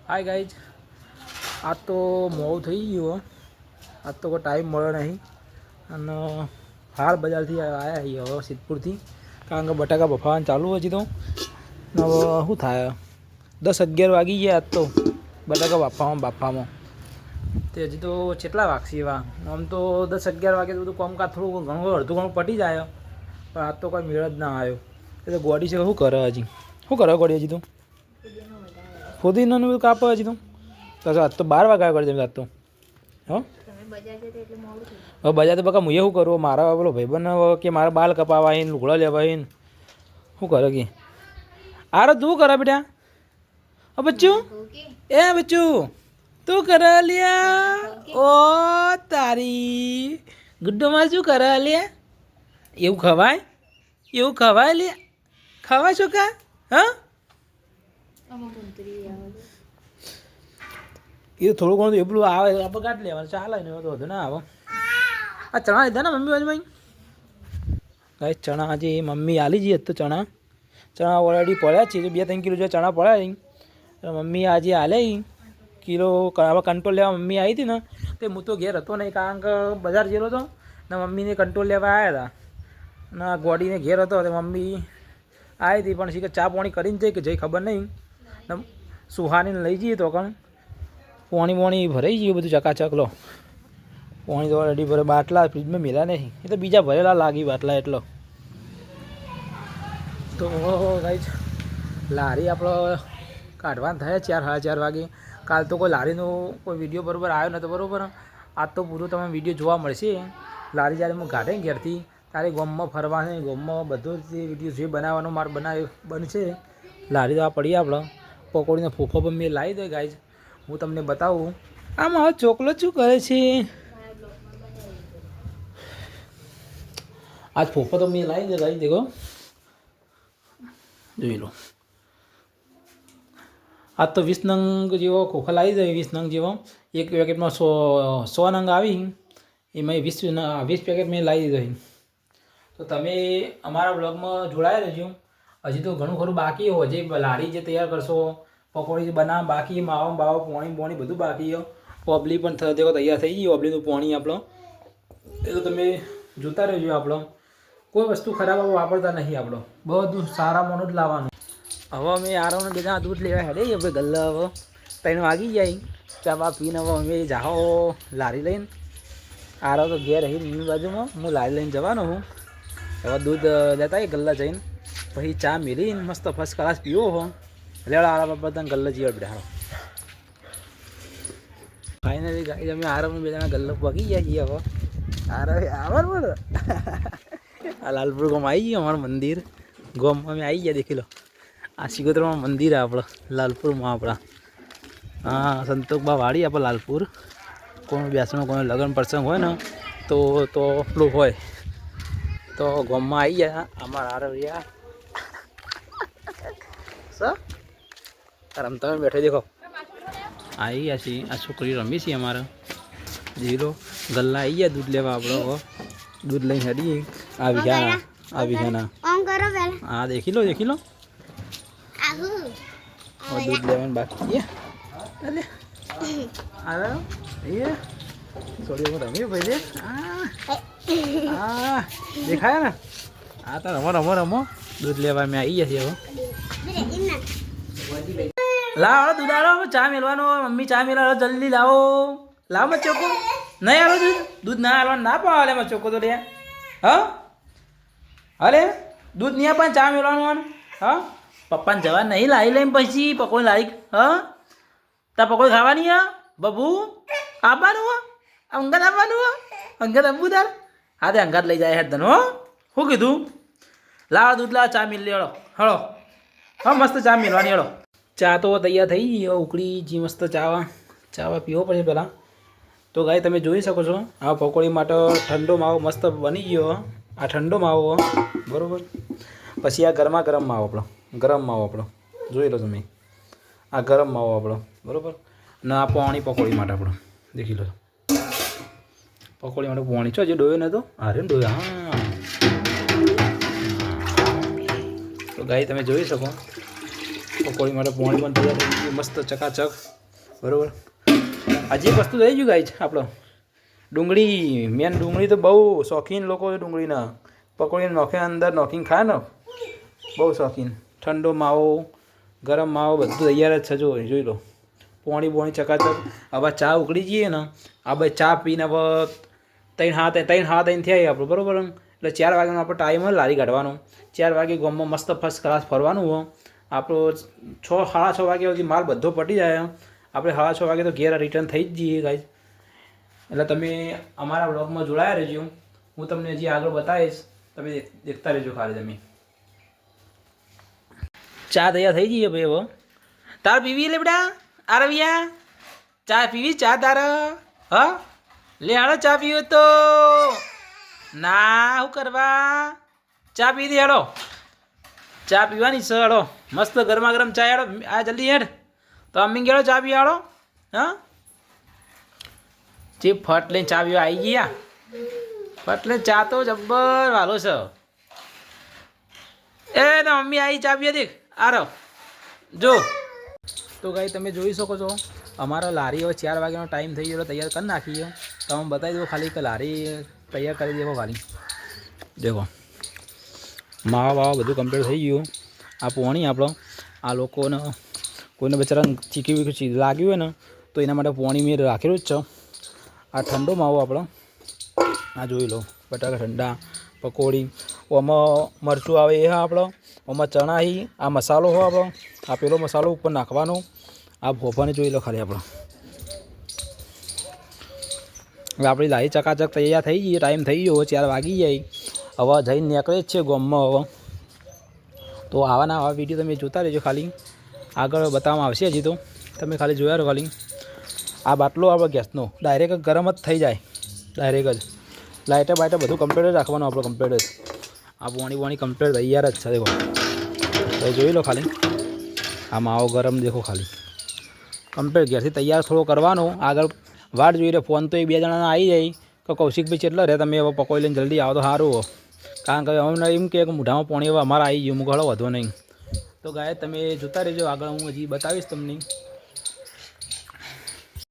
Hi guys, આજ તો મોડું થઈ ગયું. આજ તો કોઈ ટાઈમ મળ્યો નહીં અને હાલ બજારથી આવ્યા છીએ હવે સિદ્ધપુરથી, કારણ કે બટાકા બફાવાનું ચાલુ હજી તો. હવે શું થાય, 10-11 વાગી ગયા આજ તો બટાકા બાફવામાં. તે હજી તો કેટલા વાગશે એવા? આમ તો 10-11 વાગે તો બધું કામકાજ થોડું ઘણું અડધું ઘણું પટી જાય, પણ આજ તો કોઈ મેળ જ ના આવ્યો. એટલે ગોડી છે શું કરે હજી? શું કરે ગોડી હજી તો? ફુદીનાનું બધું કાપે હજી તો. આજ તો 12 વાગ્યા કરી દે આજ તો. હા, હવે બજાર તો બકા હું શું કરું? મારા પેલો ભાઈબંધ કે મારા બાલ કપાવા આવીને લુગડા લેવા આવીને શું કરે કે? આરે તું કરે બેટા? હા બચ્ચું, એ બચ્ચું તું કરે લ્યા? ઓ તારી ગુડ્ડોમાં શું કરે લ્યા? એવું ખવાય? એવું ખવાય લ્યા? ખવાય શું કા? હા, એ થોડું ઘણું એટલું આવે આપણે કાઢી લેવાનું, ચાલે ને તો વધુ ના આવે. આ ચણા લીધા ને મમ્મી બાજુમાં? ગાય ચણા આજે મમ્મી આલી જઈએ તો ચણા ઓલરેડી પડ્યા છે, 2-3 કિલો જેવા ચણા પડ્યા. મમ્મી આજે આલ્યા કિલો. હવે કંટ્રોલ લેવા મમ્મી આવી હતી ને, તે હું તો ઘેર હતો નહીં, કારણ કે બજાર ગયેલો હતો ને મમ્મીને કંટ્રોલ લેવા આવ્યા હતા ને ગોડીને ઘેર હતો. તો મમ્મી આવી હતી પણ શીખર ચા પાણી કરીને જઈ કે જઈ ખબર નહીં ને સુહાનીને લઈ જઈએ તો કણ પાણી ભરાઈ ગયું બધું ચકાચક. લો પાણી તો રેડી ભરે, બાટલા ફ્રીજમાં મેલા નહીં, એ તો બીજા ભરેલા લાગી બાટલા એટલો. તો ગાઈઝ લારી આપણો કાઢવાના થયા 4-4:30 વાગે. કાલ તો કોઈ લારીનો કોઈ વિડીયો બરાબર આવ્યો નહોતો બરાબર. આજ તો પૂરું તમે વિડીયો જોવા મળશે. લારી જ્યારે હું કાઢે ઘેરથી ત્યારે ગામમાં ફરવા, ગામમાં બધું જ વિડીયો જે બનાવવાનો મારે બનશે. લારી તો આ પડી આપણે પકોડીનો ફોફો પણ મેં લાવી દો ગાઈઝ, હું તમને બતાવું. આમાં હવે ચોકલો શું કરે છે? આજ ફોફો તો મેં લાવી દે ગાઈઝ, દેખો જોઈ લો. આજ તો 20 નંગ જેવો ખોખા લાવી દે, 20 નંગ જેવો. એક પેકેટમાં 100 નંગ આવી, એમાં 20 પેકેટ મેં લાવી દીધો. તો તમે અમારા બ્લોગમાં જોડાયા રહેજો. હજી તો ઘણું ખરું બાકી હોય, હજી લારી જે તૈયાર કરશો, પકોડી બનાવવા બાકી, માવા પોણી બધું બાકી હોય. ઓબલી પણ દેખો તૈયાર થઈ ગઈ, ઓબલીનું પોણી આપણો. એ તો તમે જોતા રહેજો. આપણો કોઈ વસ્તુ ખરાબ વાપરતા નહીં, આપણો બધું સારા મોનું જ લાવવાનું. હવે અમે આરામને બધા દૂધ લેવા હેડે હવે ગલ્લા. હવે 3 વાગી જાય, ચા બા પીને હવે અમે જાઓ લારી લઈને. આરો તો ઘેર રહી મમ્મી બાજુમાં, હું લારી લઈને જવાનો હું. હવે દૂધ લેતા ગલ્લા જઈને પછી ચા મેળીને મસ્ત ફર્સ્ટ ક્લાસ પીવો હો. લેવડા આરા બાબા ગલ્લા જીવડ બેઠા. ફાઇનલી ગાઈઝ અમે આરામને બે જણા ગલ્લો પગી ગયા છીએ. હવે આવવાનું આ લાલપુર ગામ આવી ગયું અમારું મંદિર. ગામ અમે આવી ગયા, દેખી લો. આ સિકોતરમાં મંદિર આપણે લાલપુરમાં આપણા. હા, સંતોકબા વાડી આપણે લાલપુર. કોઈ બેસણું કોઈ લગ્ન પ્રસંગ હોય ને તો પેલું હોય તો ગામમાં આવી ગયા અમારા આરવિયા. રમતા બેઠે દેખો આવી ગયા છીએ. આ છોકરી રમી છે અમારે જીરો. ગલ્લા આવી ગયા દૂધ લેવા આપણે. હવે દૂધ લઈને હડીએ. આ વિઘાના હા દેખી લો હવે દૂધ લેવાનું બાકી છે. થોડી રમી ભાઈ હા દેખાય ને. હા તો રમો દૂધ લેવા મેં આવી ગયા છીએ. હવે લાવો દૂધ આવો, ચા મેળવાનો. મમ્મી ચા મેળવાનો, જલ્દી લાવો. લાવો મત ચોખ્ખો નહીં આવો દૂધ ના હાલવાનું ના પાવે મત ચોખ્ખો તો લે. હા અરે દૂધ નહીં આપવાનું, ચા મેળવાનું. હા પપ્પાને જવા નહીં લાવી લઈને પછી પકોડી લાવી. હા તાર પકોડી ખાવાની હા બબુ આપવાનું અંગાત આપવાનું અંગાત આપવું તાર. હા તે અંગાત લઈ જાય હેડ તને. હો શું કીધું? લાવો દૂધ લાવો, ચા મેળ લે હળો. હા મસ્ત ચા મેળવાની હળો. ચા તો તૈયાર થઈ ગઈ, ઉકળી જી મસ્ત ચાવા પીવો પડશે પહેલાં. તો ગાય તમે જોઈ શકો છો આ પકોડી માટે ઠંડો માવો મસ્ત બની ગયો. આ ઠંડો માવો બરાબર. પછી આ ગરમ માવો આપણો જોઈ લો તમે. આ ગરમ માવો આપણો બરાબર. ને આ પાણી પકોડી માટે આપણો દેખી લો. પકોડી માટે પાણી છો જે ડોયો નહોતો હારે ને ડોયો. હા તો ગાય તમે જોઈ શકો પકોડી માટે પાણી પણ તૈયાર થઈ ગયું મસ્ત ચકાચક. બરાબર. હજી એક વસ્તુ થઈ ગયું ગાય છે આપણો ડુંગળી. મેન ડુંગળી તો બહુ શોખીન લોકો છે ડુંગળીના. પકોડીને નોખે અંદર નોખીને ખાય ને બહુ શોખીન. ઠંડો માવો ગરમ માવો બધું તૈયાર જ છે. જોઈ લો પોણી ચકાચક. હવે ચા ઉકળી જઈએ ને આ ભાઈ ચા પીને હવે 3:30 થયા આપણું બરાબર. એટલે 4 વાગ્યાનો આપણો ટાઈમ હોય લારી કાઢવાનો. 4 વાગે ગામમાં મસ્ત ફર્સ્ટ ક્લાસ ફરવાનું હોય આપણો. 6-6:30 વાગે સુધી માલ બધો પટી જાય. આપણે 6:30 વાગે તો ઘેર રિટર્ન થઈ જ જઈએ ગાઈઝ. એટલે તમે અમારા બ્લોગમાં જોડાયા રહેજો. હું તમને હજી આગળ બતાવીશ. તમે દેખતા રહેજો ખાલી. તમે ચા તૈયાર થઈ જઈએ ભાઈ. હવે તાર પીવી લે બેટા. આ રવિયા ચા પીવી? ચા તારે હા લે હાલો ચા પીવો તો ના શું કરવા? ચા પી દે હેડો. ચા પીવાની છે હેડો. મસ્ત ગરમા ગરમ ચા હેડો. આ જલ્દી હેડ તો અમ્મી ગેડો ચા પી હાડો. હા જે ફટ લઈને ચા પીવા આવી ગયા. ફટ લઈને ચા તો જબ્બર વાલો છે. એ ના મમ્મી આવી ચા પીવા દેખ. આ રહો જો. તો ગાઈ તમે જોઈ શકો છો અમારા લારી હવે 4 વાગ્યાનો ટાઈમ થઈ ગયો. તૈયાર કરી નાખીએ. તમે બતાવી દો ખાલી કે લારી તૈયાર કરી દેવો ખાલી. દેખો માવા વાવા બધું કમ્પ્લીટ થઈ ગયું. આ પોણી આપણો આ લોકોને કોઈને બચારાને ચીકી લાગ્યું હોય ને તો એના માટે પોણી મેં રાખેલું જ છે. આ ઠંડો માવો આપણો. આ જોઈ લો બટાકા ઠંડા પકોડી. આમાં મરચું આવે એ હા આપણો. આમાં ચણા હી. આ મસાલો હોય આપણો. આ પેલો મસાલો ઉપર નાખવાનો. આ ભોપાને જોઈ લો ખાલી આપણો. હવે આપણી લારી ચકાચક તૈયાર થઈ ગઈ. ટાઈમ થઈ ગયો 4 વાગી જાય. હવે જઈને નીકળે જ છે ગામમાં. હવે તો આવા વિડીયો તમે જોતા રહેજો. ખાલી આગળ બતાવવામાં આવશે હજી તો. તમે ખાલી જોયા રહો ખાલી. આ બાટલો આપણે ગેસનો ડાયરેક્ટ ગરમ જ થઈ જાય. ડાયરેક્ટ જ લાઇટર બાઇટર બધું કમ્પ્લીટ જ રાખવાનું આપણે. કમ્પ્લીટ જ આ પોણી કમ્પ્લીટ તૈયાર જ છે. દેખો તો જોઈ લો ખાલી. આ માવો ગરમ દેખો ખાલી કમ્પ્લીટ ઘેરથી તૈયાર થોડો કરવાનો. આગળ વાટ જોઈ લે. ફોન તો એ 2 જણાના આવી જાય કે કૌશિકભાઈ કેટલા રહે તમે હવે પકોડી લઈને જલ્દી આવો તો સારું. કારણ કે અમને એમ કે મોઢામાં પાણી હવે અમારે આવી ગયું. મુગળો વધો નહીં. તો ગાય તમે જોતા રહેજો. આગળ હું હજી બતાવીશ તમને.